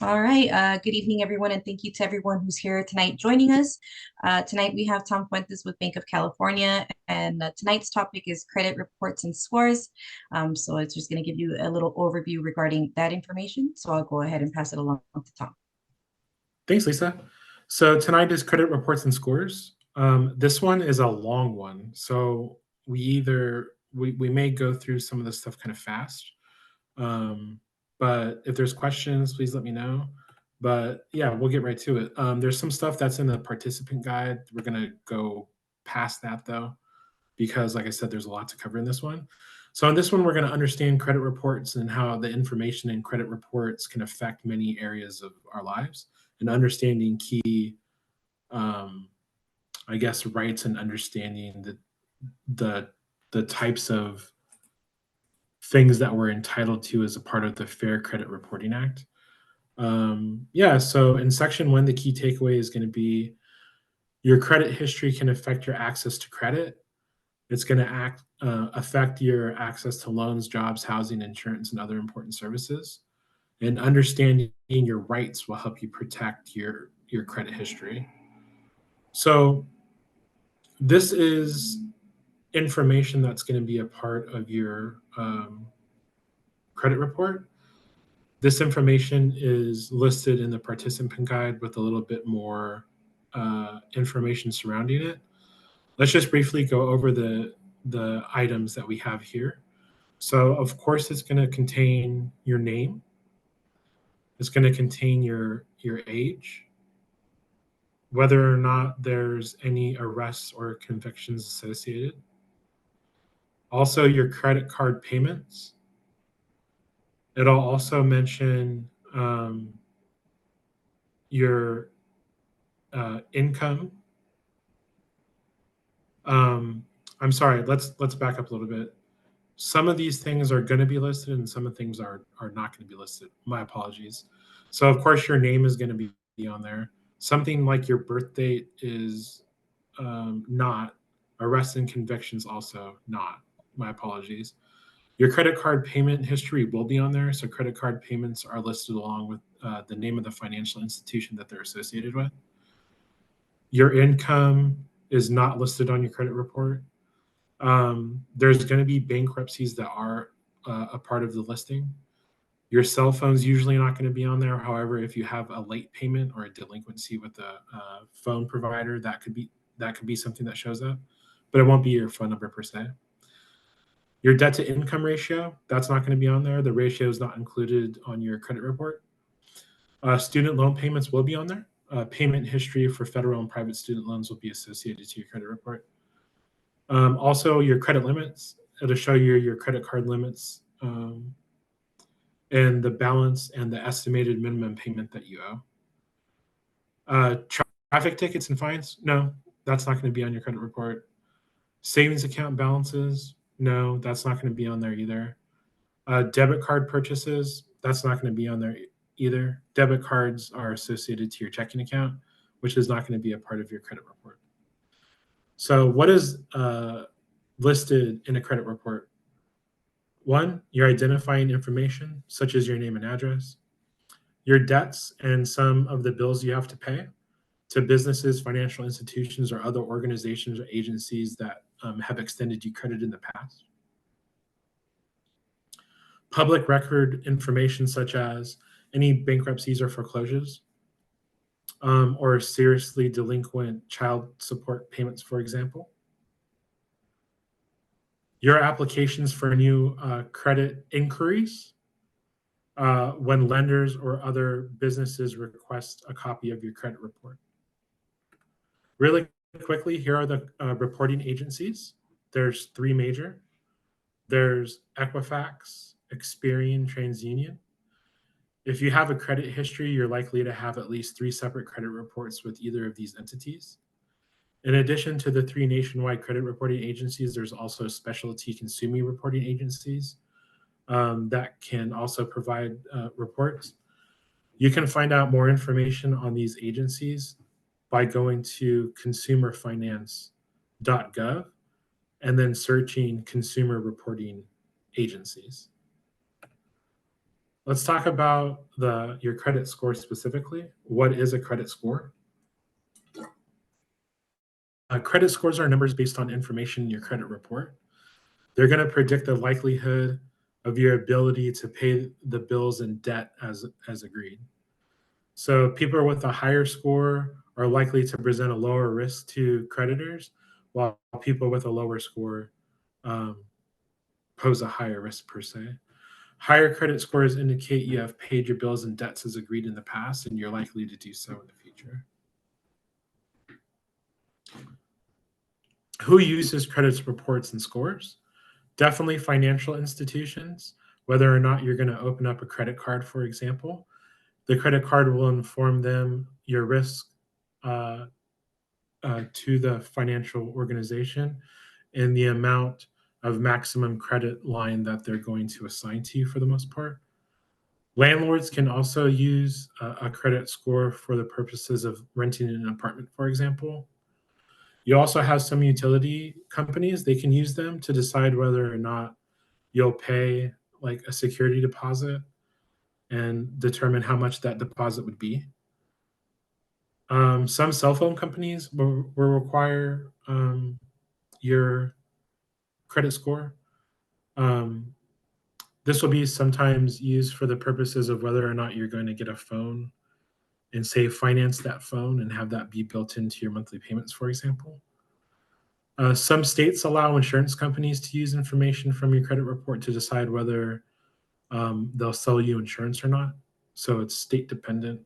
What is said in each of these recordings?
All right. Good evening, everyone, and thank you to everyone who's here tonight joining us. Tonight we have Tom Fuentes with Bank of California, and tonight's topic is credit reports and scores. So it's just going to give you a little overview regarding that information. So I'll go ahead and pass it along to Tom. Thanks, Lisa. So tonight is credit reports and scores. This one is a long one, so we may go through some of this stuff kind of fast. Um, but if there's questions, please let me know. But yeah, we'll get right to it. There's some stuff that's in the participant guide. We're gonna go past that though, because like I said, there's a lot to cover in this one. So in this one, we're going to understand credit reports and how the information in credit reports can affect many areas of our lives, and understanding key, um, I guess, rights, and understanding the the types of things that we're entitled to as a part of the Fair Credit Reporting Act. Yeah, so in section one, the key takeaway is going to be your credit history can affect your access to credit. It's going to affect your access to loans, jobs, housing, insurance, and other important services. And understanding your rights will help you protect your credit history. So this is information that's going to be a part of your credit report. This information is listed in the participant guide with a little bit more information surrounding it. Let's just briefly go over the items that we have here. So of course it's going to contain your name. It's going to contain your age, whether or not there's any arrests or convictions associated. Also your credit card payments. It'll also mention your income. I'm sorry. Let's back up a little bit. Some of these things are going to be listed, and some of the things are not going to be listed. My apologies. So of course your name is going to be on there. Something like your birth date is not. Arrests and convictions also not. My apologies. Your credit card payment history will be on there. So credit card payments are listed along with the name of the financial institution that they're associated with. Your income is not listed on your credit report. There's going to be bankruptcies that are a part of the listing. Your cell phone's usually not going to be on there. However, if you have a late payment or a delinquency with a phone provider, that could be something that shows up, but it won't be your phone number per se. Your debt to income ratio, that's not going to be on there. The ratio is not included on your credit report. Student loan payments will be on there. Payment history for federal and private student loans will be associated to your credit report. Also, your credit limits. It'll show you your credit card limits, and the balance and the estimated minimum payment that you owe. Traffic tickets and fines, no, that's not going to be on your credit report. Savings account balances, no, that's not going to be on there either. Debit card purchases, that's not going to be on there either. Debit cards are associated to your checking account, which is not going to be a part of your credit report. So what is listed in a credit report? One, your identifying information, such as your name and address, your debts and some of the bills you have to pay to businesses, financial institutions, or other organizations or agencies that have extended you credit in the past. Public record information such as any bankruptcies or foreclosures, or seriously delinquent child support payments, for example. Your applications for new credit inquiries, when lenders or other businesses request a copy of your credit report. Really quickly, here are the reporting agencies. There's three major. There's Equifax, Experian, TransUnion. If you have a credit history, you're likely to have at least three separate credit reports with either of these entities. In addition to the three nationwide credit reporting agencies, there's also specialty consumer reporting agencies that can also provide reports. You can find out more information on these agencies by going to consumerfinance.gov and then searching consumer reporting agencies. let's talk about your credit score specifically. What is a credit score? Credit scores are numbers based on information in your credit report. They're going to predict the likelihood of your ability to pay the bills and debt as agreed. So people with a higher score are likely to present a lower risk to creditors, while people with a lower score um, pose a higher risk per se. Higher credit scores indicate you have paid your bills and debts as agreed in the past, and you're likely to do so in the future. Who uses credit reports and scores? Definitely financial institutions, whether or not you're going to open up a credit card, for example. The credit card will inform them your risk uh, to the financial organization and the amount of maximum credit line that they're going to assign to you for the most part. Landlords can also use a credit score for the purposes of renting an apartment, for example. You also have some utility companies, they can use them to decide whether or not you'll pay like a security deposit and determine how much that deposit would be. Some cell phone companies will require your credit score. Um, this will be sometimes used for the purposes of whether or not you're going to get a phone and say finance that phone and have that be built into your monthly payments, for example. Some states allow insurance companies to use information from your credit report to decide whether they'll sell you insurance or not. So it's state dependent.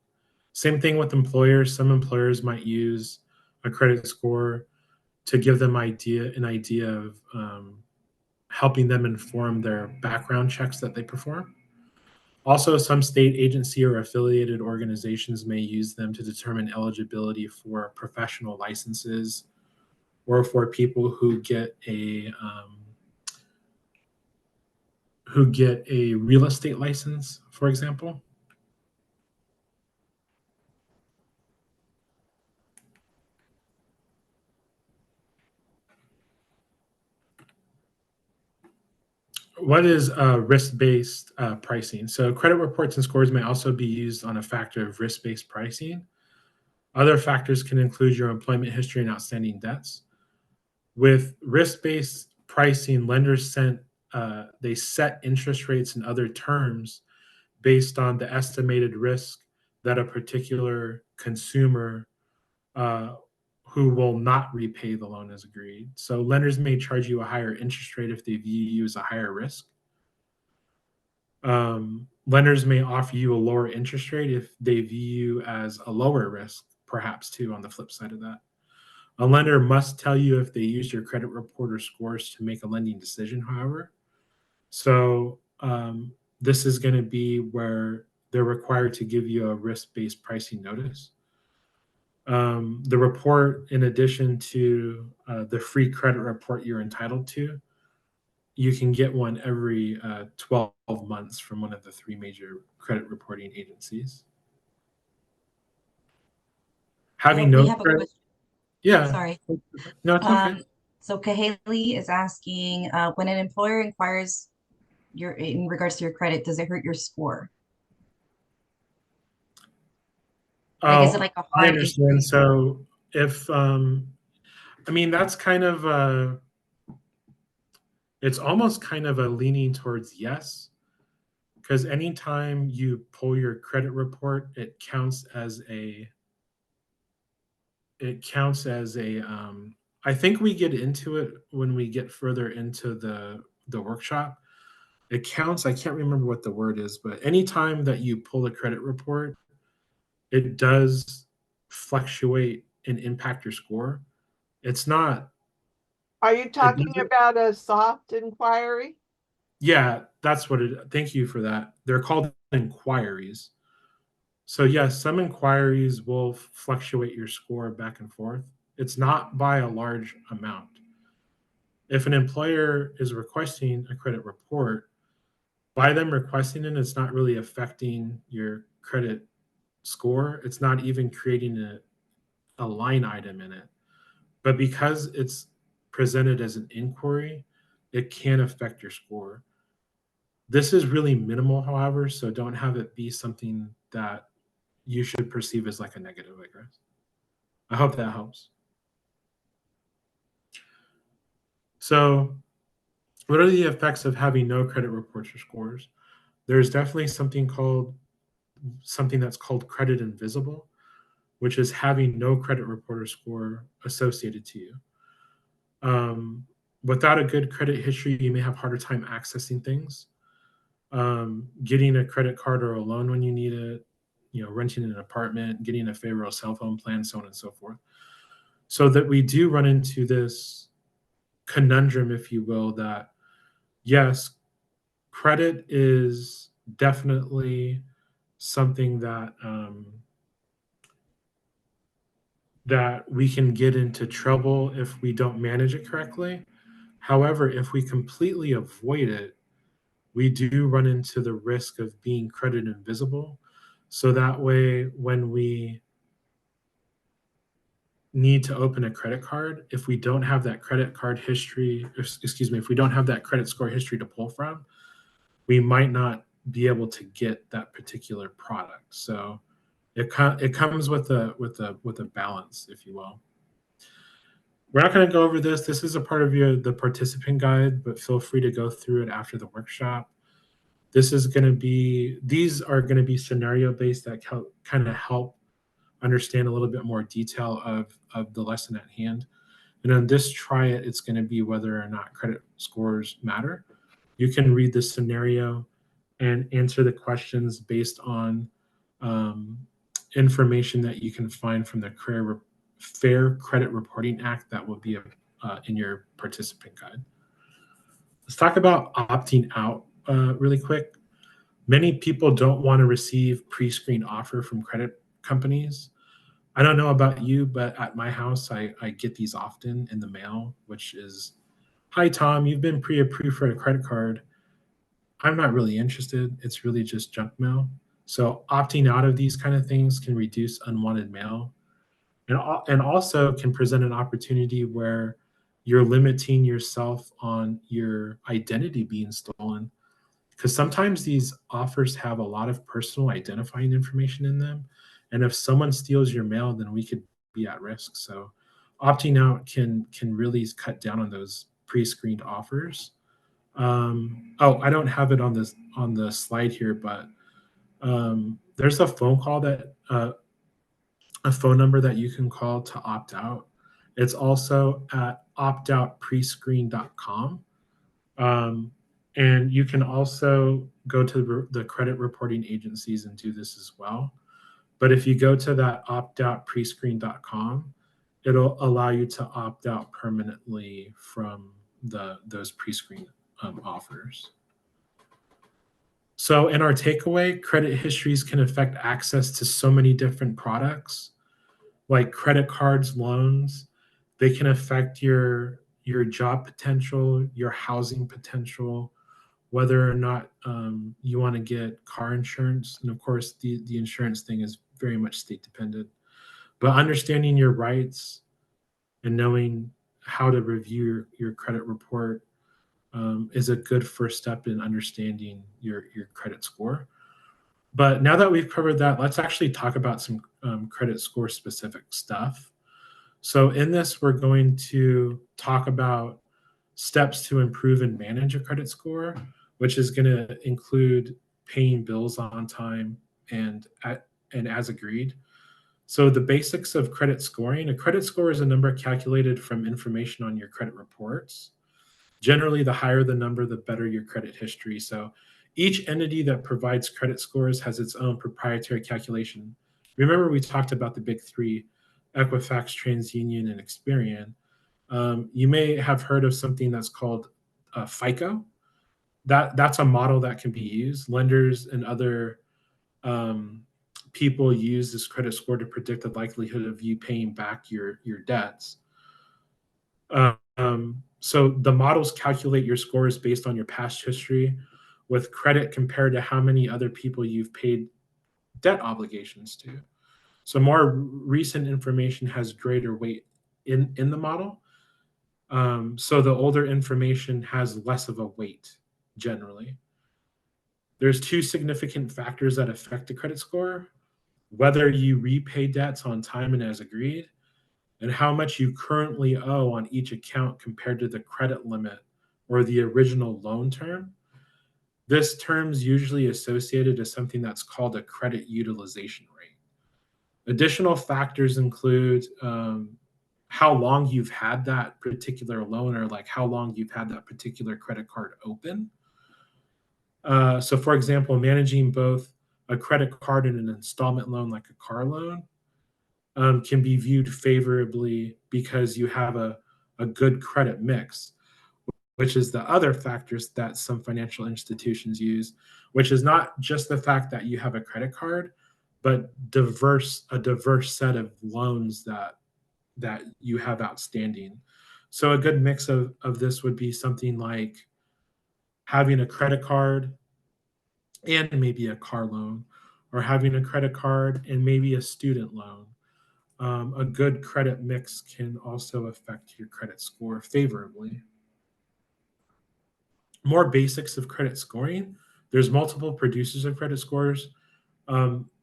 Same thing with employers. Some employers might use a credit score to give them an idea of helping them inform their background checks that they perform. Also, some state agency or affiliated organizations may use them to determine eligibility for professional licenses or for people who get a real estate license, for example. What is risk-based pricing? So credit reports and scores may also be used on a factor of risk-based pricing. Other factors can include your employment history and outstanding debts. With risk-based pricing, lenders they set interest rates and other terms based on the estimated risk that a particular consumer uh, who will not repay the loan as agreed. So lenders may charge you a higher interest rate if they view you as a higher risk. Lenders may offer you a lower interest rate if they view you as a lower risk, perhaps too, on the flip side of that. A lender must tell you if they use your credit report or scores to make a lending decision, however. So this is going to be where they're required to give you a risk-based pricing notice. The report, in addition to the free credit report you're entitled to, you can get one every 12 months from one of the three major credit reporting agencies. Having We no have a credit, question. yeah, Sorry. no, it's okay. So Kaheli is asking, when an employer inquires in regards to your credit, does it hurt your score? Like, is it Oh, like a I hard understand. inquiry? So if, I mean, that's kind of it's almost kind of a leaning towards yes, because anytime you pull your credit report, it counts as a I think we get into it when we get further into the workshop. It counts, I can't remember what the word is, but anytime that you pull a credit report, it does fluctuate and impact your score. It's not Are you it talking doesn't about a soft inquiry? Yeah, that's what it thank you for that. They're called inquiries. So yes, some inquiries will fluctuate your score back and forth. It's not by a large amount. If an employer is requesting a credit report, by them requesting it, it's not really affecting your credit score. It's not even creating a line item in it. But because it's presented as an inquiry, it can affect your score. This is really minimal, however, so don't have it be something that you should perceive as like a negative, I guess. I hope that helps. So, what are the effects of having no credit reports or scores? There's definitely something that's called credit invisible, which is having no credit report or score associated to you. Without a good credit history, you may have harder time accessing things, getting a credit card or a loan when you need it, renting an apartment, getting a favorable cell phone plan, so on and so forth. So that we do run into this conundrum, if you will, that yes, credit is definitely something that we can get into trouble if we don't manage it correctly. However, if we completely avoid it, we do run into the risk of being credit invisible. So that way, when we need to open a credit card, if we don't have that credit card history, excuse me, if we don't have that credit score history to pull from, we might not be able to get that particular product. So it comes with a balance, if you will. We're not going to go over this. This is a part of the participant guide, but feel free to go through it after the workshop. These are going to be scenario based that kind of help understand a little bit more detail of the lesson at hand. And on this try it, it's going to be whether or not credit scores matter. You can read the scenario and answer the questions based on information that you can find from the Fair Credit Reporting Act that will be in your participant guide. Let's talk about opting out really quick. Many people don't want to receive pre-screened offer from credit companies. I don't know about you, but at my house, I get these often in the mail, which is, hi, Tom, you've been pre-approved for a credit card. I'm not really interested. It's really just junk mail. So opting out of these kind of things can reduce unwanted mail and also can present an opportunity where you're limiting yourself on your identity being stolen, because sometimes these offers have a lot of personal identifying information in them, and if someone steals your mail, then we could be at risk. So opting out can really cut down on those pre-screened offers. I don't have it on the slide here, but there's a phone number that you can call to opt out. It's also at optoutprescreen.com. And you can also go to the credit reporting agencies and do this as well. But if you go to that optoutprescreen.com, it'll allow you to opt out permanently from those pre-screen offers. So in our takeaway, credit histories can affect access to so many different products, like credit cards, loans. They can affect your job potential, your housing potential, whether or not you want to get car insurance. And of course, the insurance thing is very much state dependent. But understanding your rights and knowing how to review your credit report is a good first step in understanding your credit score. But now that we've covered that, let's actually talk about some credit score specific stuff. So in this, we're going to talk about steps to improve and manage a credit score, which is going to include paying bills on time and as agreed. So the basics of credit scoring: a credit score is a number calculated from information on your credit reports. Generally, the higher the number, the better your credit history. So each entity that provides credit scores has its own proprietary calculation. Remember, we talked about the big three: Equifax, TransUnion, and Experian. You may have heard of something that's called FICO. That's a model that can be used. Lenders and other people use this credit score to predict the likelihood of you paying back your debts. So the models calculate your scores based on your past history, with credit compared to how many other people you've paid debt obligations to. So more recent information has greater weight in the model. So the older information has less of a weight generally. There's two significant factors that affect the credit score: whether you repay debts on time and as agreed, and how much you currently owe on each account compared to the credit limit or the original loan term. This term's usually associated to something that's called a credit utilization rate. Additional factors include how long you've had that particular loan, or like how long you've had that particular credit card open. So for example, managing both a credit card and an installment loan like a car loan can be viewed favorably because you have a good credit mix, which is the other factors that some financial institutions use, which is not just the fact that you have a credit card, but a diverse set of loans that you have outstanding. So a good mix of this would be something like having a credit card and maybe a car loan, or having a credit card and maybe a student loan. A good credit mix can also affect your credit score favorably. More basics of credit scoring. There's multiple producers of credit scores.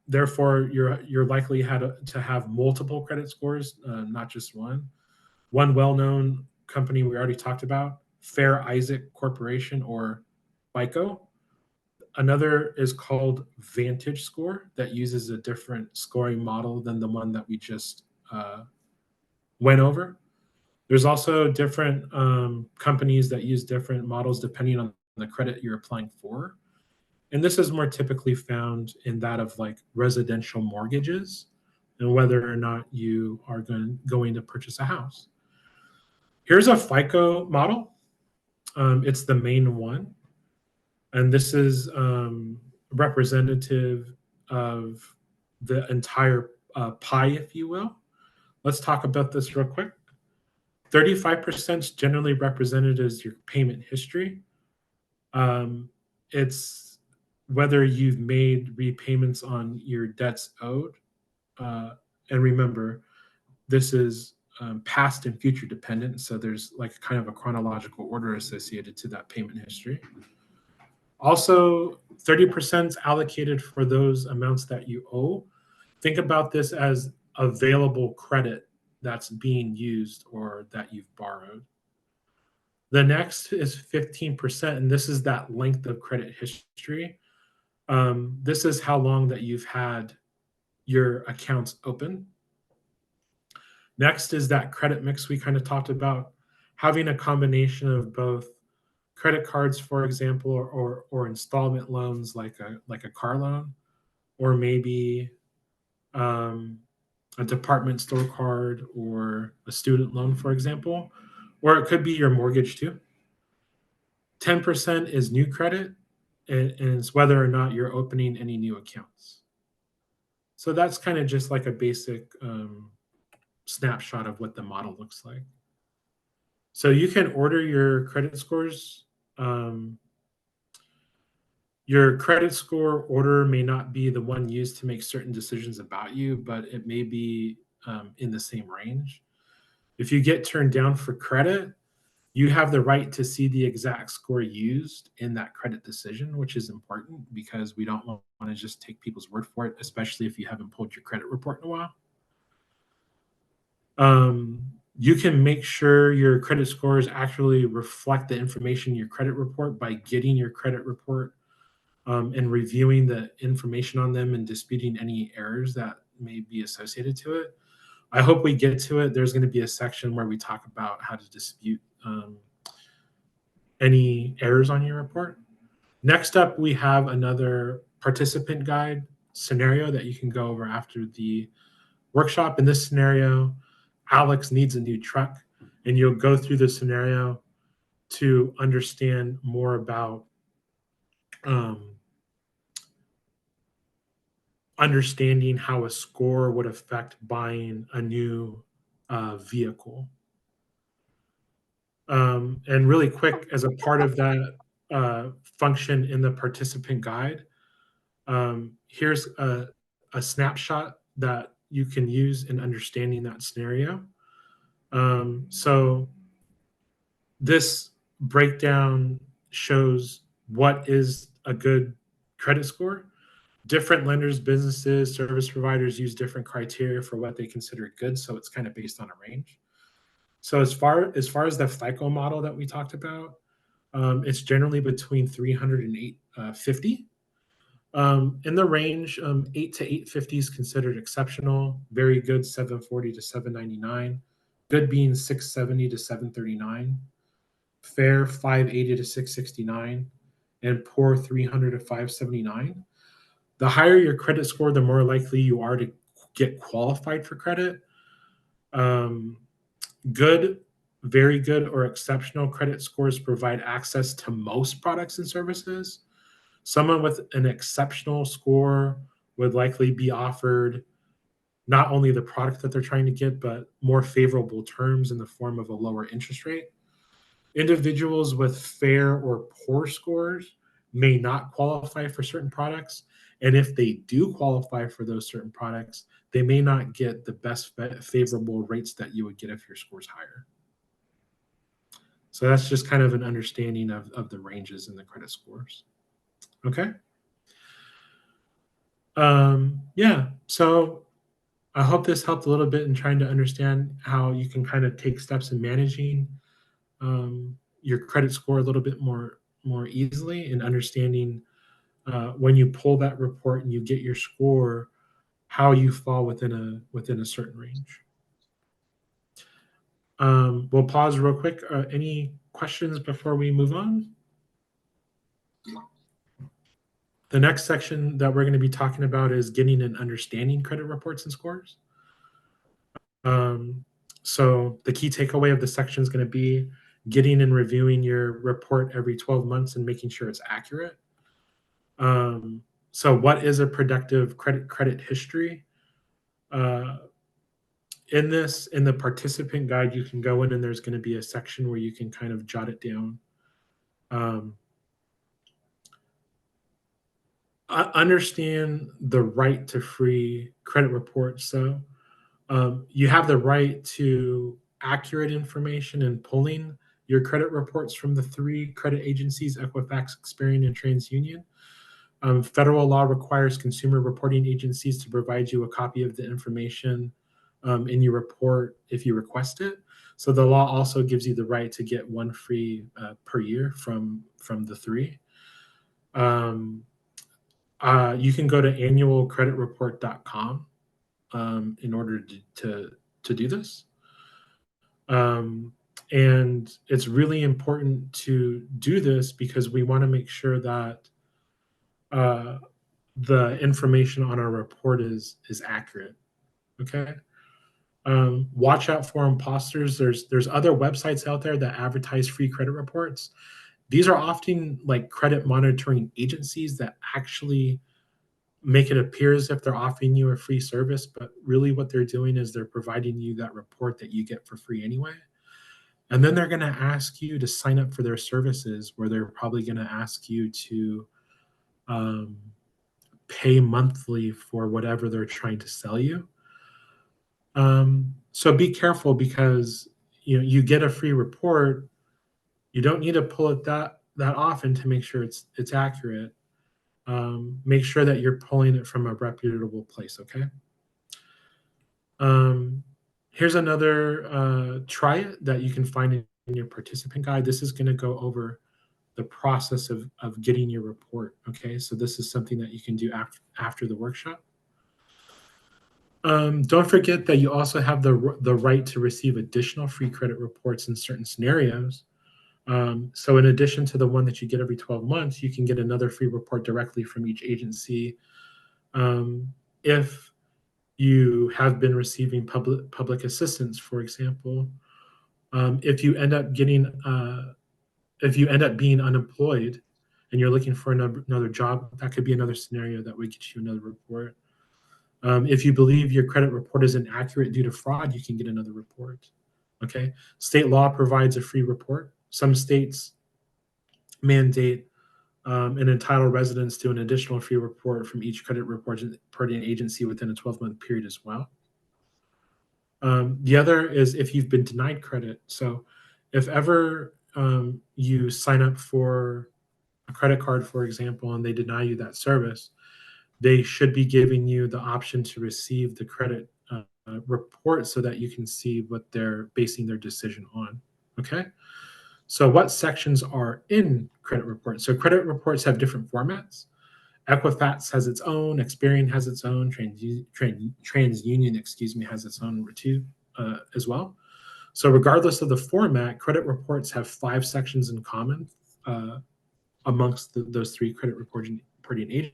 Therefore, you're likely to have multiple credit scores, not just one. One well-known company we already talked about, Fair Isaac Corporation, or FICO. Another is called Vantage Score, that uses a different scoring model than the one that we just went over. There's also different companies that use different models depending on the credit you're applying for. And this is more typically found in that of like residential mortgages and whether or not you are going to purchase a house. Here's a FICO model. It's the main one. And this is representative of the entire pie, if you will. Let's talk about this real quick. 35% is generally represented as your payment history. It's whether you've made repayments on your debts owed. And remember, this is past and future dependent. So there's like kind of a chronological order associated to that payment history. Also, 30% is allocated for those amounts that you owe. Think about this as available credit that's being used or that you've borrowed. The next is 15%, and this is that length of credit history. This is how long that you've had your accounts open. Next is that credit mix we kind of talked about, having a combination of both credit cards, for example, or installment loans like a car loan, or maybe a department store card or a student loan, for example, or it could be your mortgage too. 10% is new credit, and it's whether or not you're opening any new accounts. So that's kind of just like a basic snapshot of what the model looks like. So you can order your credit scores. Your credit score order may not be the one used to make certain decisions about you, but it may be in the same range. If you get turned down for credit, you have the right to see the exact score used in that credit decision, which is important because we don't want to just take people's word for it, especially if you haven't pulled your credit report in a while. You can make sure your credit scores actually reflect the information in your credit report by getting your credit report and reviewing the information on them and disputing any errors that may be associated to it. I hope we get to it. There's going to be a section where we talk about how to dispute any errors on your report. Next up, we have another participant guide scenario that you can go over after the workshop. In this scenario, Alex needs a new truck, and you'll go through the scenario to understand more about understanding how a score would affect buying a new vehicle. And really quick, as a part of that function in the participant guide, here's a snapshot that you can use in understanding that scenario. So this breakdown shows what is a good credit score. Different lenders, businesses, service providers use different criteria for what they consider good, so it's kind of based on a range. So as far as the FICO model that we talked about, it's generally between 300 and 850. In the range, 8 to 850 is considered exceptional, very good 740 to 799, good being 670 to 739, fair 580 to 669, and poor 300 to 579. The higher your credit score, the more likely you are to get qualified for credit. Good, very good, or exceptional credit scores provide access to most products and services. Someone with an exceptional score would likely be offered not only the product that they're trying to get, but more favorable terms in the form of a lower interest rate. Individuals with fair or poor scores may not qualify for certain products. And if they do qualify for those certain products, they may not get the best favorable rates that you would get if your score's higher. So that's just kind of an understanding of the ranges in the credit scores. Okay. Yeah. So I hope this helped a little bit in trying to understand how you can kind of take steps in managing your credit score a little bit more easily, and understanding when you pull that report and you get your score, how you fall within a certain range. We'll pause real quick. Any questions before we move on? The next section that we're going to be talking about is getting and understanding credit reports and scores. So the key takeaway of the section is going to be getting and reviewing your report every 12 months and making sure it's accurate. So what is a productive credit history? In the participant guide, you can go in and there's going to be a section where you can kind of jot it down. Understand the right to free credit reports. So you have the right to accurate information and pulling your credit reports from the 3 credit agencies, Equifax, Experian, and TransUnion. Federal law requires consumer reporting agencies to provide you a copy of the information in your report if you request it. So the law also gives you the right to get 1 free per year from the 3. You can go to annualcreditreport.com in order to do this. And it's really important to do this because we want to make sure that the information on our report is accurate. Okay. Watch out for imposters. There's other websites out there that advertise free credit reports. These are often like credit monitoring agencies that actually make it appear as if they're offering you a free service, but really what they're doing is they're providing you that report that you get for free anyway. And then they're going to ask you to sign up for their services, where they're probably going to ask you to pay monthly for whatever they're trying to sell you. So be careful, because you get a free report. You don't need to pull it that often to make sure it's accurate. Make sure that you're pulling it from a reputable place. Okay. Here's another try it that you can find in your participant guide. This is going to go over the process of getting your report. Okay, so this is something that you can do after the workshop. Don't forget that you also have the right to receive additional free credit reports in certain scenarios. So in addition to the one that you get every 12 months, you can get another free report directly from each agency. If you have been receiving public assistance, for example, if you end up being unemployed and you're looking for another job, that could be another scenario that would get you another report. If you believe your credit report is inaccurate due to fraud, you can get another report. Okay. State law provides a free report. Some states mandate and entitle residents to an additional free report from each credit reporting agency within a 12-month period as well. The other is if you've been denied credit. So if ever you sign up for a credit card, for example, and they deny you that service, they should be giving you the option to receive the credit report so that you can see what they're basing their decision on. Okay. So, what sections are in credit reports? So, credit reports have different formats. Equifax has its own, Experian has its own, TransUnion, excuse me, has its own too, as well. So, regardless of the format, credit reports have 5 sections in common amongst those 3 credit reporting agencies.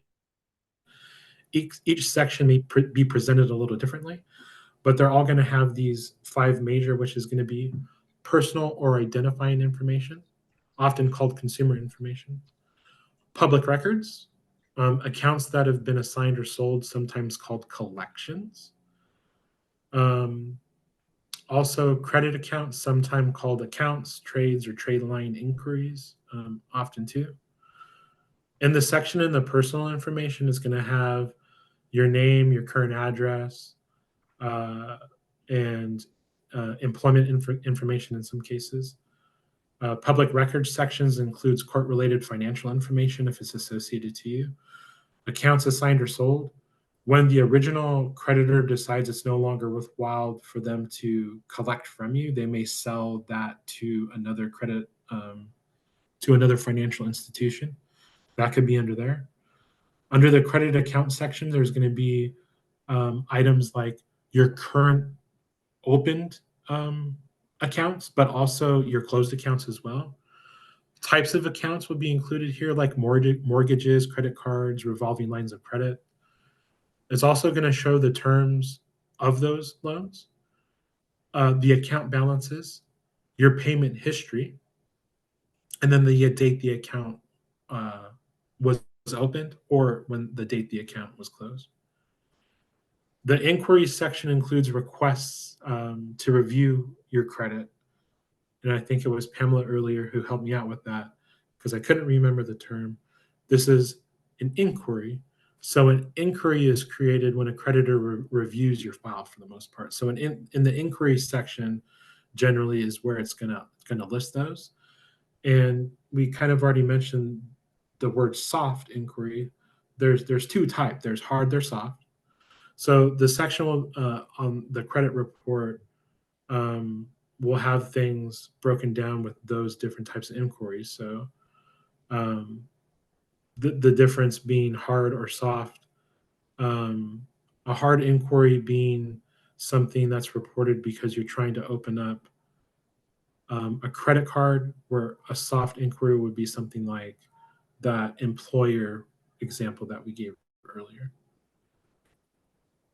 Each section may be presented a little differently, but they're all going to have these 5 major, which is going to be personal or identifying information, often called consumer information, public records, accounts that have been assigned or sold, sometimes called collections. Also, credit accounts, sometimes called accounts, trades, or trade line inquiries, often too. In the section in the personal information is going to have your name, your current address, and employment information in some cases. Public records sections includes court-related financial information if it's associated to you. Accounts assigned or sold. When the original creditor decides it's no longer worthwhile for them to collect from you, they may sell that to another to another financial institution. That could be under there. Under the credit account section, there's going to be items like your current opened accounts, but also your closed accounts as well. Types of accounts would be included here, like mortgages, credit cards, revolving lines of credit. It's also going to show the terms of those loans, the account balances, your payment history, and then the date the account was opened or when the date the account was closed. The inquiries section includes requests to review your credit. And I think it was Pamela earlier who helped me out with that because I couldn't remember the term. This is an inquiry. So an inquiry is created when a creditor reviews your file for the most part. So in the inquiry section generally is where it's gonna list those. And we kind of already mentioned the word soft inquiry. There's 2 types. There's hard, there's soft. So the section on the credit report will have things broken down with those different types of inquiries. So the difference being hard or soft. A hard inquiry being something that's reported because you're trying to open up a credit card, where a soft inquiry would be something like that employer example that we gave earlier.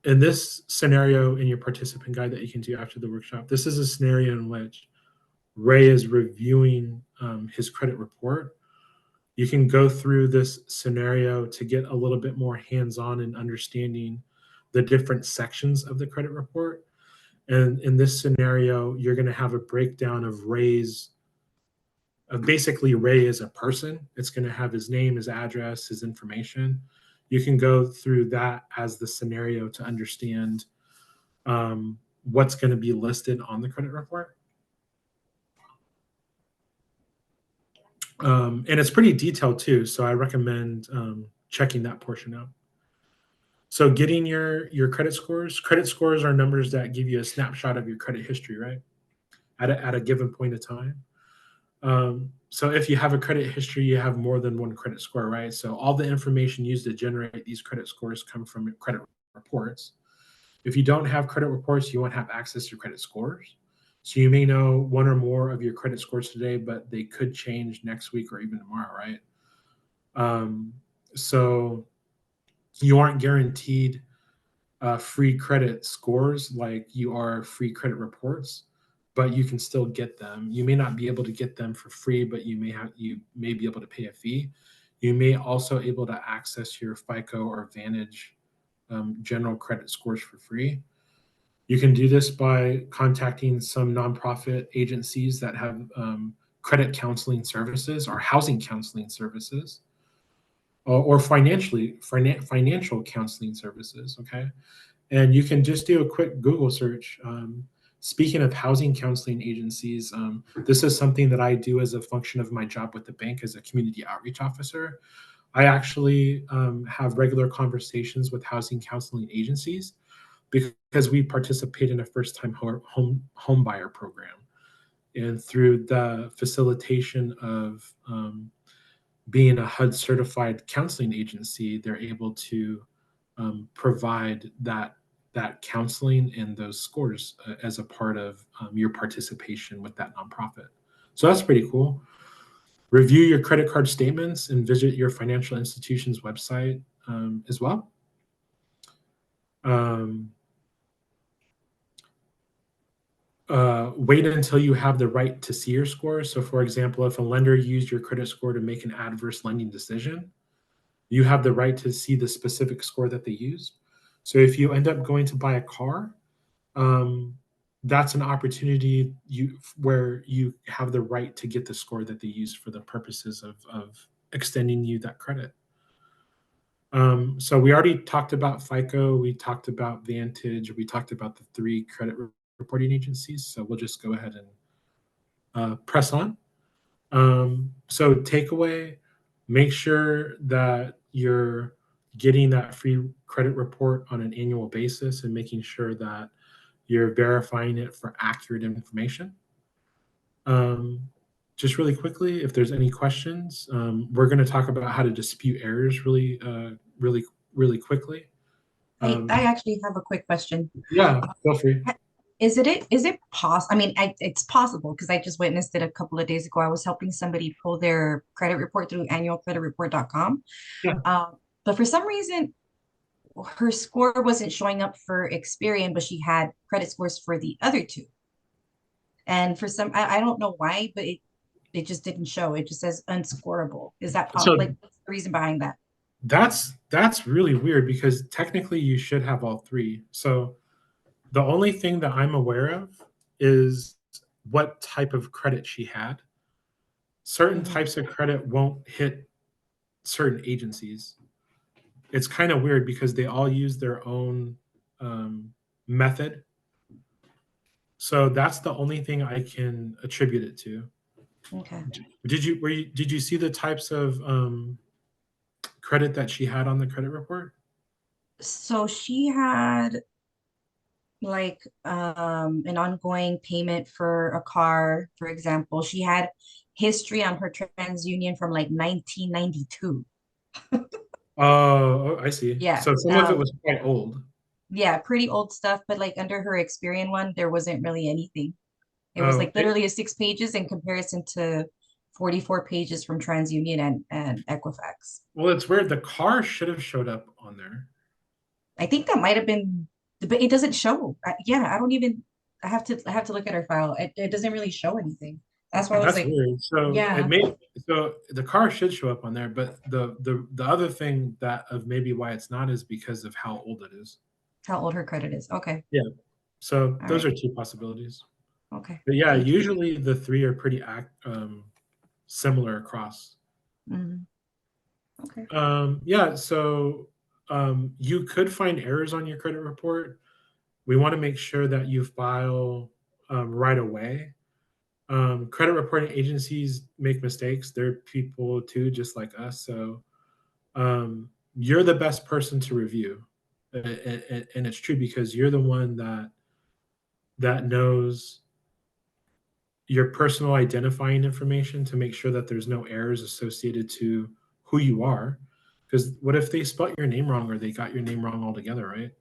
In this scenario in your participant guide that you can do after the workshop, this is a scenario in which Ray is reviewing his credit report. You can go through this scenario to get a little bit more hands-on in understanding the different sections of the credit report. And in this scenario, you're going to have a breakdown of basically Ray as a person. It's going to have his name, his address, his information. You can go through that as the scenario to understand what's going to be listed on the credit report. And it's pretty detailed too, so I recommend checking that portion out. So getting your credit scores. Credit scores are numbers that give you a snapshot of your credit history, right? At a given point of time. So if you have a credit history, you have more than one credit score, right? So all the information used to generate these credit scores come from credit reports. If you don't have credit reports, you won't have access to credit scores. So you may know one or more of your credit scores today, but they could change next week or even tomorrow, right? So you aren't guaranteed free credit scores like you are free credit reports, but you can still get them. You may not be able to get them for free, but you may be able to pay a fee. You may also able to access your FICO or Vantage general credit scores for free. You can do this by contacting some nonprofit agencies that have credit counseling services or housing counseling services, or financial counseling services. Okay, and you can just do a quick Google search. Speaking of housing counseling agencies, this is something that I do as a function of my job with the bank as a community outreach officer. I actually have regular conversations with housing counseling agencies because we participate in a first-time home buyer program, and through the facilitation of being a HUD certified counseling agency, they're able to provide that counseling and those scores as a part of your participation with that nonprofit. So that's pretty cool. Review your credit card statements and visit your financial institution's website as well. Wait until you have the right to see your score. So, for example, if a lender used your credit score to make an adverse lending decision, you have the right to see the specific score that they used. So, if you end up going to buy a car, that's an opportunity where you have the right to get the score that they used for the purposes of extending you that credit. So we already talked about FICO, we talked about Vantage, we talked about the 3 credit reporting agencies. So we'll just go ahead and press on. So takeaway, make sure that you're getting that free credit report on an annual basis and making sure that you're verifying it for accurate information. Just really quickly, if there's any questions, we're going to talk about how to dispute errors really quickly. I actually have a quick question. Yeah, feel free. Is it possible? I mean, it's possible because I just witnessed it a couple of days ago. I was helping somebody pull their credit report through annualcreditreport.com. Yeah. But for some reason, her score wasn't showing up for Experian, but she had credit scores for the other 2. And for some, I don't know why, but it just didn't show. It just says unscorable. Is that possible? So Like, what's the reason behind that? that's really weird because technically you should have all 3. So the only thing that I'm aware of is what type of credit she had. Certain types of credit won't hit certain agencies. It's kind of weird because they all use their own method. So that's the only thing I can attribute it to. Okay. Did you see the types of credit that she had on the credit report? So she had like an ongoing payment for a car, for example. She had history on her TransUnion from like 1992. Oh, I see. Yeah. So some of it was quite old. Yeah, pretty old stuff, but like under her Experian one, there wasn't really anything. It was Oh, like literally a 6 pages in comparison to 44 pages from TransUnion and Equifax. well, it's weird. The car should have showed up on there. I think that might have been, but it doesn't show. Yeah, I don't even. I have to look at her file. It doesn't really show anything. That's why I was That's like, weird. yeah, So the car should show up on there, but the other thing that of maybe why it's not is because of how old it is. how old her credit is. Okay, Yeah. So all those right, are 2 possibilities. okay. But yeah, Thank you. usually the 3 are pretty similar across. Mhm. Okay. Yeah, so you could find errors on your credit report. We want to make sure that you file right away. Credit reporting agencies make mistakes. They're people too, just like us. So you're the best person to review, and it's true because you're the one that knows your personal identifying information to make sure that there's no errors associated to who you are. Because what if they spelt your name wrong or they got your name wrong altogether, right?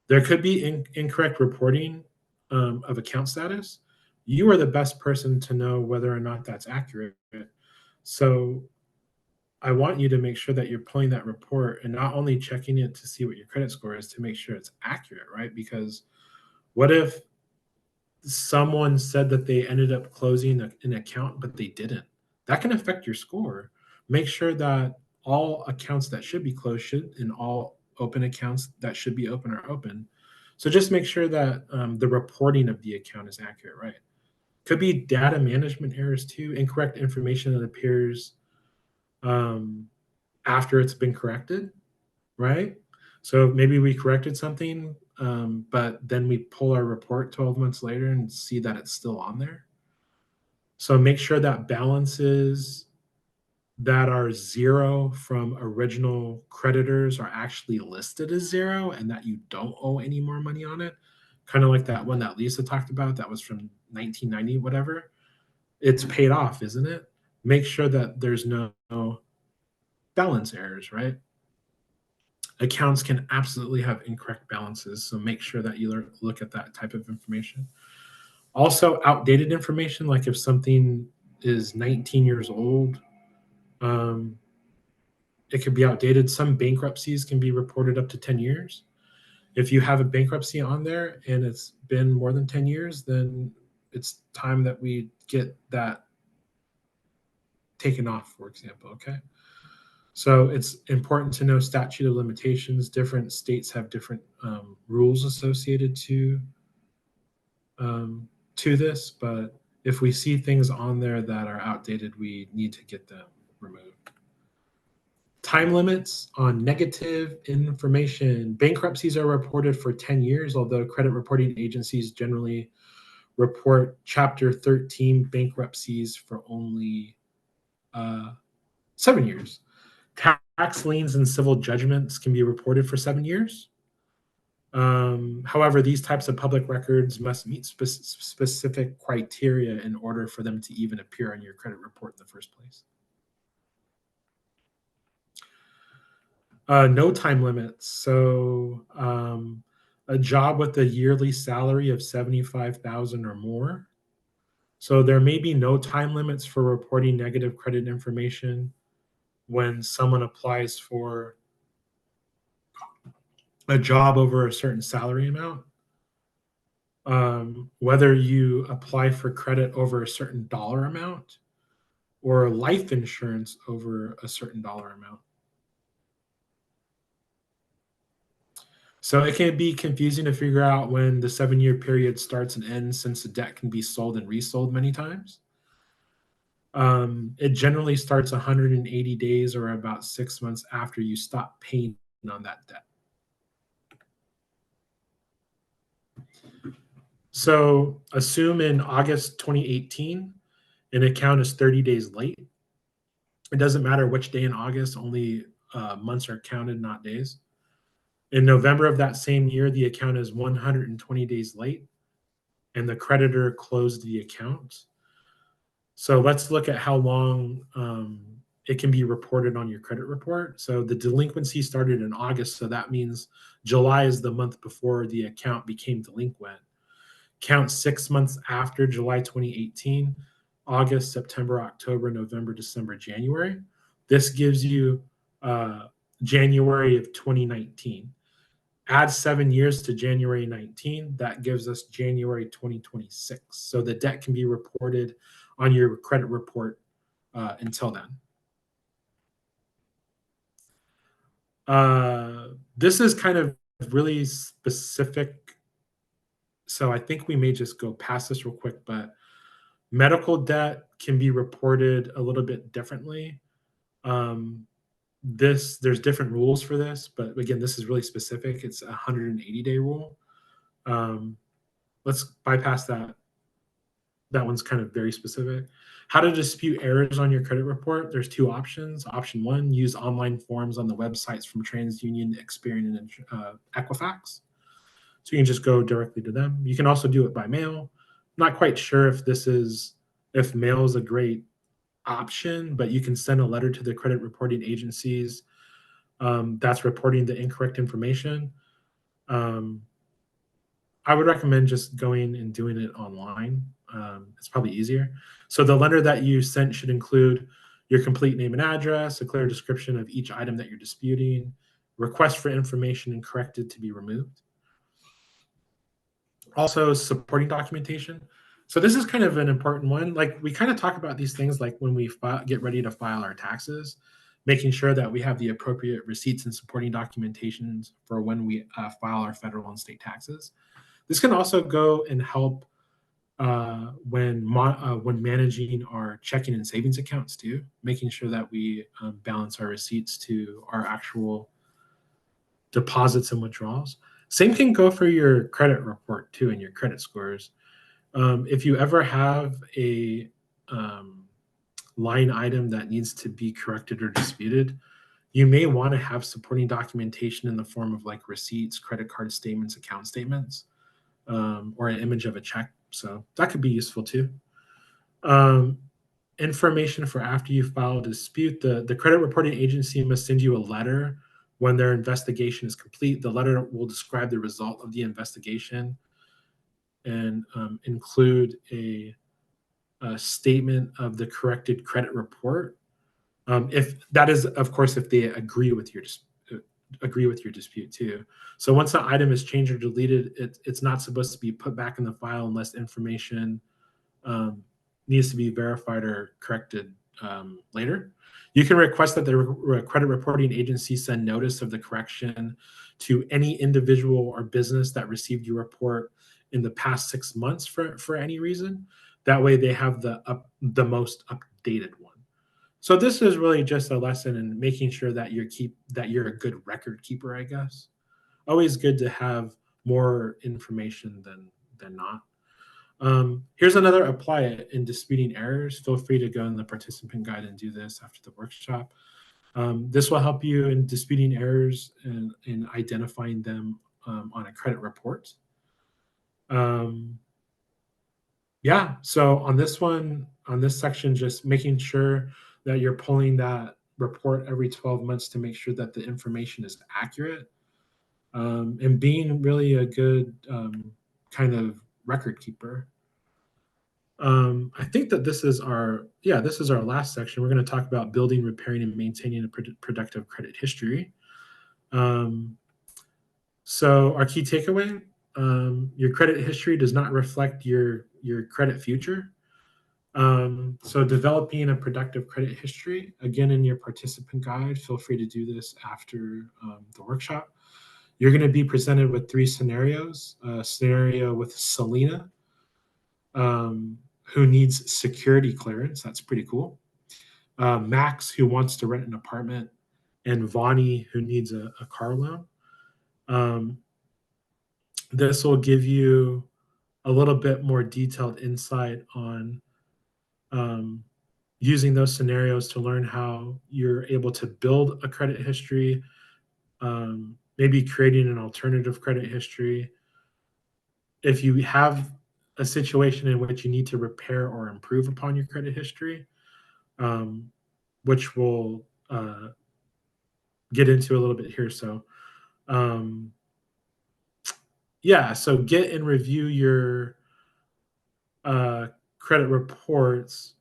There could be incorrect reporting of account status. You are the best person to know whether or not that's accurate. So I want you to make sure that you're pulling that report and not only checking it to see what your credit score is to make sure it's accurate, right? Because what if someone said that they ended up closing an account, but they didn't? That can affect your score. Make sure that all accounts that should be closed should, and all open accounts that should be open are open. So just make sure that the reporting of the account is accurate, right? Could be data management errors too, incorrect information that appears after it's been corrected, right? So maybe we corrected something, but then we pull our report 12 months later and see that it's still on there. So make sure that balances that are zero from original creditors are actually listed as zero and that you don't owe any more money on it. Kind of like that one that Lisa talked about that was from 1990, whatever. It's paid off, isn't it? Make sure that there's no balance errors, right? Accounts can absolutely have incorrect balances, so make sure that you look at that type of information. Also, outdated information, like if something is 19 years old, it could be outdated. Some bankruptcies can be reported up to 10 years. If you have a bankruptcy on there and it's been more than 10 years, then it's time that we get that taken off, for example, okay? So it's important to know statute of limitations. Different states have different rules associated to this, but if we see things on there that are outdated, we need to get them removed. Time limits on negative information. Bankruptcies are reported for 10 years, although credit reporting agencies generally report Chapter 13 bankruptcies for only 7 years. Tax liens and civil judgments can be reported for 7 years. However, these types of public records must meet specific criteria in order for them to even appear on your credit report in the first place. No time limits. So a job with a yearly salary of 75,000 or more. So there may be no time limits for reporting negative credit information when someone applies for a job over a certain salary amount. Whether you apply for credit over a certain dollar amount or life insurance over a certain dollar amount. So it can be confusing to figure out when the 7-year period starts and ends, since the debt can be sold and resold many times. It generally starts 180 days or about 6 months after you stop paying on that debt. So assume in August 2018, an account is 30 days late. It doesn't matter which day in August, only months are counted, not days. In November of that same year, the account is 120 days late and the creditor closed the account. So let's look at how long it can be reported on your credit report. So the delinquency started in August, so that means July is the month before the account became delinquent. Count 6 months after July 2018, August, September, October, November, December, January. This gives you January of 2019. Add 7 years to January 19, that gives us January 2026. So the debt can be reported on your credit report until then. This is kind of really specific, so I think we may just go past this real quick, but medical debt can be reported a little bit differently. There's different rules for this, but again, this is really specific. It's a 180-day rule. Let's bypass that. That one's kind of very specific. How to dispute errors on your credit report. There's 2 options. Option 1, use online forms on the websites from TransUnion, Experian, and Equifax. So you can just go directly to them. You can also do it by mail. I'm not quite sure if mail is a great option, but you can send a letter to the credit reporting agencies that's reporting the incorrect information. I would recommend just going and doing it online. It's probably easier. So the letter that you sent should include your complete name and address, a clear description of each item that you're disputing, request for information and corrected to be removed. Also, supporting documentation. So this is kind of an important one. Like we kind of talk about these things like when we get ready to file our taxes, making sure that we have the appropriate receipts and supporting documentations for when we file our federal and state taxes. This can also go and help when managing our checking and savings accounts too, making sure that we balance our receipts to our actual deposits and withdrawals. Same can go for your credit report too and your credit scores. If you ever have a line item that needs to be corrected or disputed, you may want to have supporting documentation in the form of like receipts, credit card statements, account statements, or an image of a check. So that could be useful too. Information for after you file a dispute. The credit reporting agency must send you a letter when their investigation is complete. The letter will describe the result of the investigation and include a statement of the corrected credit report. If that is, of course, if they agree with your dispute too. So once the item is changed or deleted, it's not supposed to be put back in the file unless information needs to be verified or corrected later. You can request that the credit reporting agency send notice of the correction to any individual or business that received your report in the past 6 months for any reason. That way they have the most updated one. So this is really just a lesson in making sure that you're a good record keeper, I guess. Always good to have more information than not. Here's another apply it in disputing errors. Feel free to go in the participant guide and do this after the workshop. This will help you in disputing errors and in identifying them on a credit report. Yeah, so on this section, just making sure that you're pulling that report every 12 months to make sure that the information is accurate, and being really a good kind of record keeper. I think that this is our last section. We're going to talk about building, repairing, and maintaining a productive credit history. So our key takeaway, your credit history does not reflect your credit future. So developing a productive credit history, again, in your participant guide, feel free to do this after the workshop. You're going to be presented with 3 scenarios. A scenario with Selena, who needs security clearance. That's pretty cool. Max, who wants to rent an apartment, and Vonnie, who needs a car loan. This will give you a little bit more detailed insight on using those scenarios to learn how you're able to build a credit history, maybe creating an alternative credit history. If you have a situation in which you need to repair or improve upon your credit history, which we'll get into a little bit here. So, so get and review your credit reports.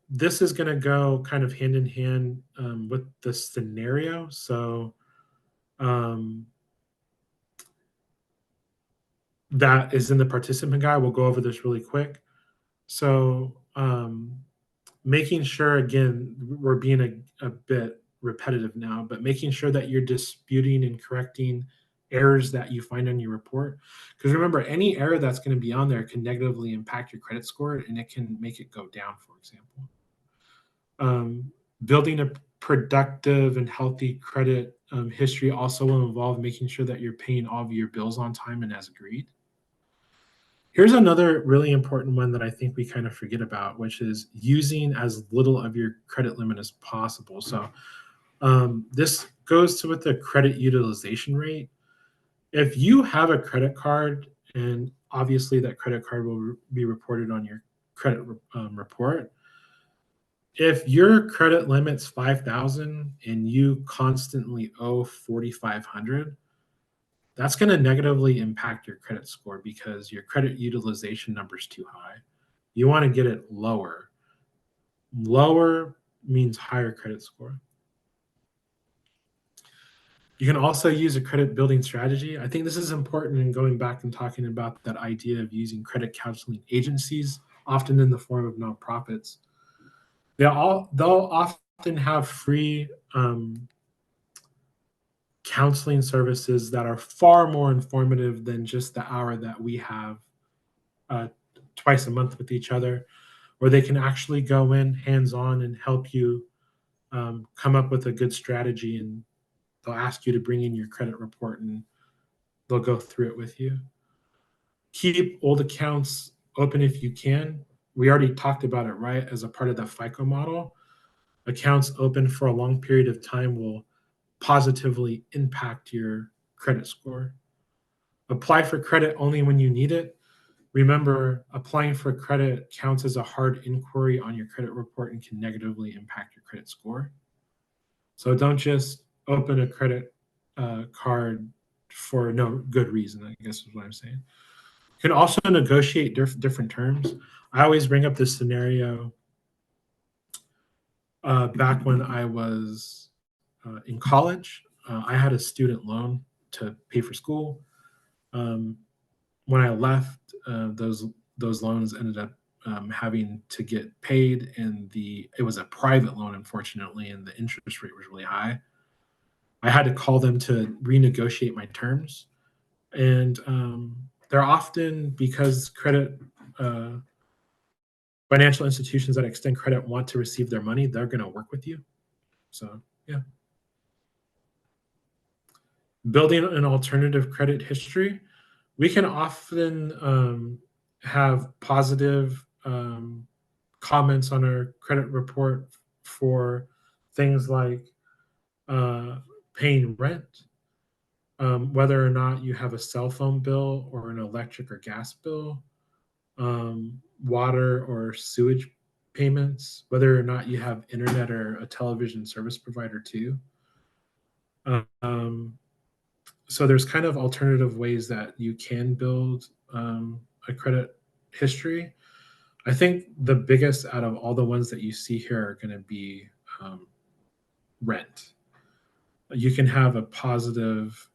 This is going to go kind of hand in hand with the scenario. So that is in the participant guide. We'll go over this really quick. So making sure, again, we're being a bit repetitive now, but making sure that you're disputing and correcting errors that you find on your report. Because remember, any error that's going to be on there can negatively impact your credit score, and it can make it go down, for example. Building a productive and healthy credit history also will involve making sure that you're paying all of your bills on time and as agreed. Here's another really important one that I think we kind of forget about, which is using as little of your credit limit as possible. So this goes to with the credit utilization rate. If you have a credit card, and obviously that credit card will be reported on your credit report, if your credit limit's $5,000 and you constantly owe $4,500, that's going to negatively impact your credit score because your credit utilization number is too high. You want to get it lower. Lower means higher credit score. You can also use a credit building strategy. I think this is important in going back and talking about that idea of using credit counseling agencies, often in the form of nonprofits. They'll often have free counseling services that are far more informative than just the hour that we have twice a month with each other, where they can actually go in hands-on and help you come up with a good strategy and they'll ask you to bring in your credit report and they'll go through it with you. Keep old accounts open if you can. We already talked about it, right? As a part of the FICO model, accounts open for a long period of time will positively impact your credit score. Apply for credit only when you need it. Remember, applying for credit counts as a hard inquiry on your credit report and can negatively impact your credit score. So don't just open a credit card for no good reason, I guess is what I'm saying. You can also negotiate different terms. I always bring up this scenario back when I was in college. I had a student loan to pay for school. When I left, those loans ended up having to get paid, and it was a private loan, unfortunately, and the interest rate was really high. I had to call them to renegotiate my terms, and they're often, because credit financial institutions that extend credit want to receive their money, they're going to work with you. So yeah. Building an alternative credit history, we can often have positive comments on our credit report for things like paying rent, whether or not you have a cell phone bill or an electric or gas bill, water or sewage payments, whether or not you have internet or a television service provider too. So there's kind of alternative ways that you can build a credit history. I think the biggest out of all the ones that you see here are going to be rent. You can have a positive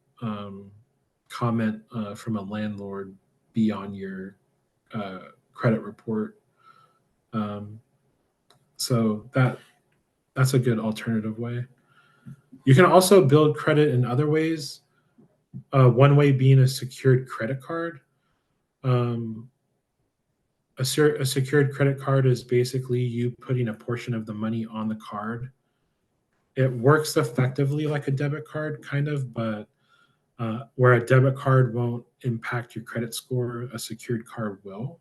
comment from a landlord be on your credit report. So that's a good alternative way. You can also build credit in other ways. One way being a secured credit card. A secured credit card is basically you putting a portion of the money on the card. It works effectively like a debit card, kind of, but where a debit card won't impact your credit score, a secured card will.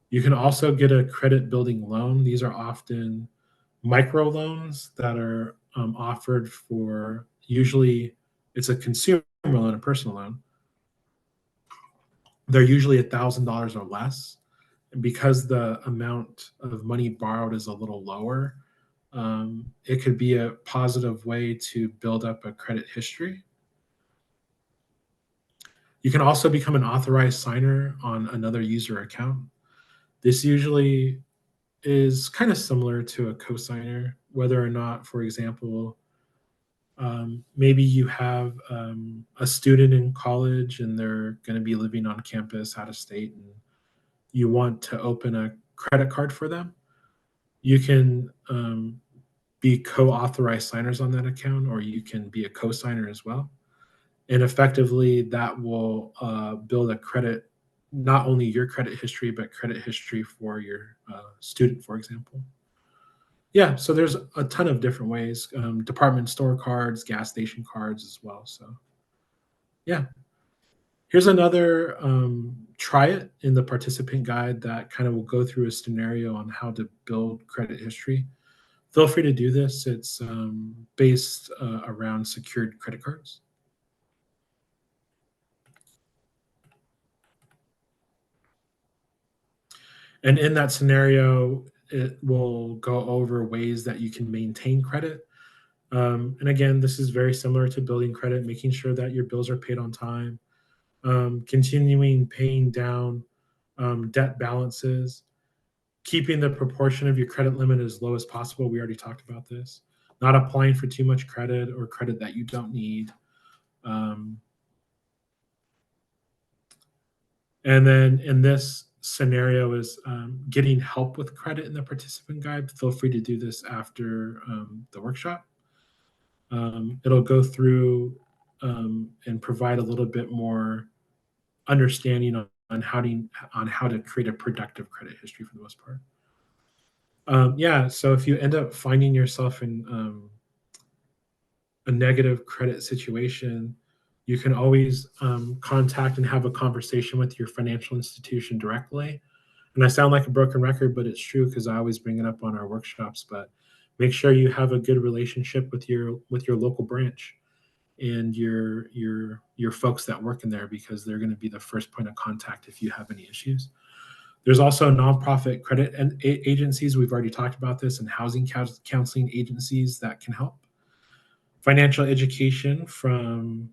You can also get a credit building loan. These are often micro loans that are offered for, usually it's a consumer loan, a personal loan. They're usually $1,000 or less. And because the amount of money borrowed is a little lower, it could be a positive way to build up a credit history. You can also become an authorized signer on another user account. This usually is kind of similar to a co-signer, whether or not, for example, maybe you have a student in college and they're going to be living on campus out of state, and you want to open a credit card for them. You can be co-authorized signers on that account, or you can be a co-signer as well. And effectively, that will build a credit, not only your credit history, but credit history for your student, for example. Yeah, so there's a ton of different ways. Department store cards, gas station cards as well. So yeah. Here's another try it in the participant guide that kind of will go through a scenario on how to build credit history. Feel free to do this. It's based around secured credit cards. And in that scenario, it will go over ways that you can maintain credit. And again, this is very similar to building credit, making sure that your bills are paid on time, continuing paying down debt balances, keeping the proportion of your credit limit as low as possible. We already talked about this. Not applying for too much credit or credit that you don't need. And then in this scenario is getting help with credit in the participant guide. Feel free to do this after the workshop. It'll go through and provide a little bit more understanding on how to create a productive credit history for the most part. Yeah, so if you end up finding yourself in a negative credit situation, you can always contact and have a conversation with your financial institution directly. And I sound like a broken record, but it's true because I always bring it up on our workshops. But make sure you have a good relationship with your local branch and your folks that work in there, because they're going to be the first point of contact if you have any issues. There's also nonprofit credit and agencies. We've already talked about this, and housing counseling agencies that can help. Financial education from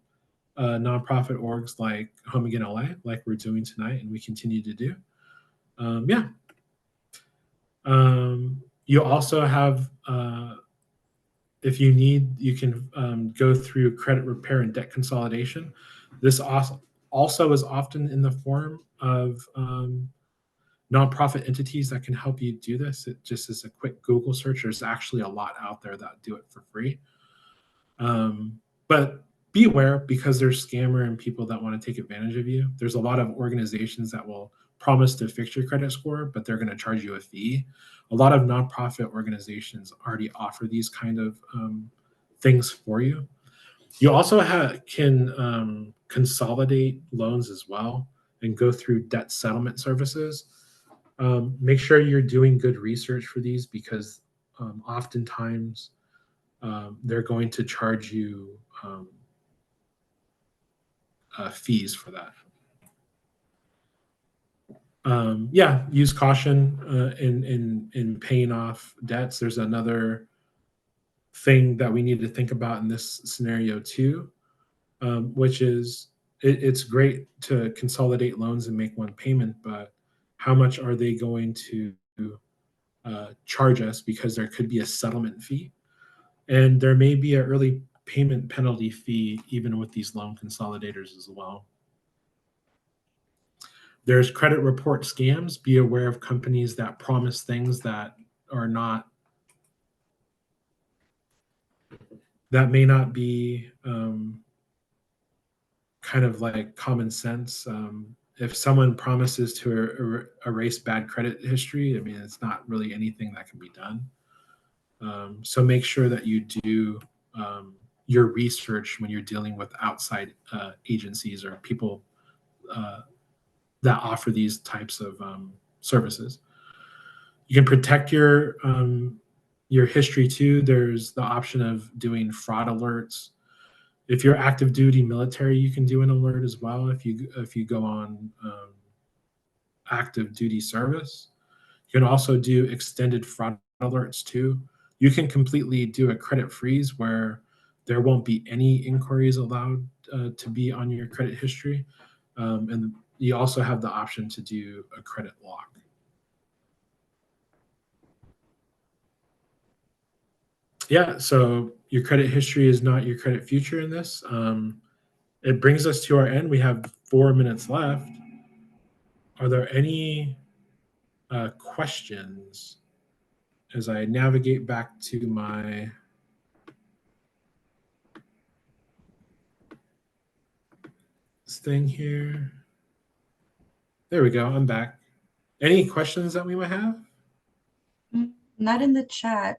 nonprofit orgs like Home Again LA, like we're doing tonight, and we continue to do. Yeah. You also have, if you need, you can go through credit repair and debt consolidation. This also is often in the form of nonprofit entities that can help you do this. It just is a quick Google search. There's actually a lot out there that do it for free. But be aware, because there's scammer and people that want to take advantage of you. There's a lot of organizations that will promise to fix your credit score, but they're going to charge you a fee. A lot of nonprofit organizations already offer these kind of things for you. You also can consolidate loans as well and go through debt settlement services. Make sure you're doing good research for these, because oftentimes they're going to charge you fees for that. Yeah, use caution in paying off debts. There's another thing that we need to think about in this scenario too, which is it's great to consolidate loans and make one payment, but how much are they going to charge us? Because there could be a settlement fee, and there may be an early payment penalty fee even with these loan consolidators as well. There's credit report scams. Be aware of companies that promise things that are not, that may not be kind of like common sense. If someone promises to erase bad credit history, I mean, it's not really anything that can be done. So make sure that you do your research when you're dealing with outside agencies or people that offer these types of services. You can protect your history too. There's the option of doing fraud alerts. If you're active duty military, you can do an alert as well if you go on active duty service. You can also do extended fraud alerts too. You can completely do a credit freeze where there won't be any inquiries allowed to be on your credit history. And you also have the option to do a credit lock. Yeah, so your credit history is not your credit future in this. It brings us to our end. We have 4 minutes left. Are there any questions as I navigate back to my thing here? There we go. I'm back. Any questions that we might have? Not in the chat.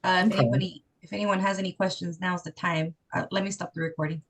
Okay. If anyone has any questions, now's the time. Let me stop the recording.